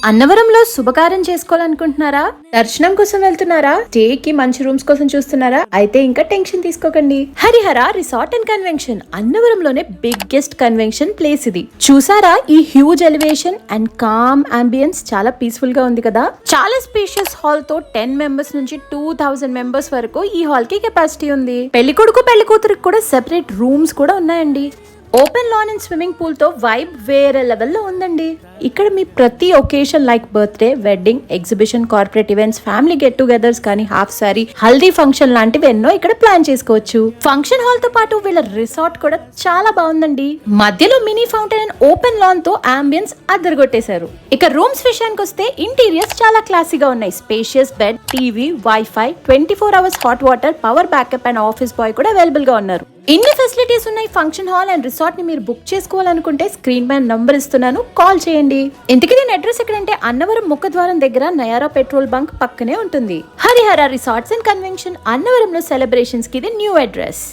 అన్నవరంలో శుభకార్యం చేసుకోవాలనుకుంటున్నారా? దర్శనం కోసం వెళ్తున్నారా? స్టే కి మంచి రూమ్స్ కోసం చూస్తున్నారా? అయితే ఇంకా టెన్షన్ తీసుకోకండి. హరిహర రిసార్ట్ అండ్ కన్వెన్షన్ అన్నవరంలోనే బిగ్గెస్ట్ కన్వెన్షన్ ప్లేస్ ఇది. చూసారా ఈ huge elevation and calm ambience? చాలా పీస్ఫుల్ గా ఉంది కదా. చాలా స్పేషియస్ హాల్ తో 10 మెంబర్స్ నుంచి 2000 మెంబర్స్ వరకు ఈ హాల్ కి కెపాసిటీ ఉంది. పెళ్లి కొడుకు పెళ్లి కూతురికి కూడా సెపరేట్ రూమ్స్ కూడా ఉన్నాయండి. Open lawn and swimming pool తో వైబ్ వేరే లెవెల్లో ఉందండి. ఇక్కడ మీ ప్రతి occasion like birthday, wedding, exhibition, corporate events, family get togethers కానీ, హాఫ్ సారీ, హల్దీ ఫంక్షన్ లాంటివి ఎన్నో ఇక్కడ ప్లాన్ చేసుకోవచ్చు. ఫంక్షన్ హాల్ తో పాటు వీళ్ళ రిసార్ట్ కూడా చాలా బాగుందండి. మధ్యలో mini fountain and open lawn తో అంబియన్స్ అద్దరగొట్టేశారు. ఇక రూమ్స్ విషయానికి వస్తే ఇంటీరియర్స్ చాలా క్లాసీగా ఉన్నాయి. Spacious bed, TV, wifi, 24 hours hot water, power backup and office boy కూడా అవైలబుల్ గా ఉన్నారు. ఇన్ని ఫెసిలిటీస్ ఉన్నాయి ఫంక్షన్ హాల్ అండ్ రిసార్ట్ ని మీరు బుక్ చేసుకోవాలనుకుంటే స్క్రీన్ పైన నంబర్ ఇస్తున్నాను, కాల్ చేయండి. ఇంతకీ దీని అడ్రస్ ఎక్కడంటే అన్నవరం ముఖద్వారం దగ్గర నయారా పెట్రోల్ బంక్ పక్కనే ఉంటుంది. హరిహర రిసార్ట్స్ అండ్ కన్వెన్షన్ అన్నవరంలో సెలబ్రేషన్స్ కి ఇది న్యూ అడ్రస్.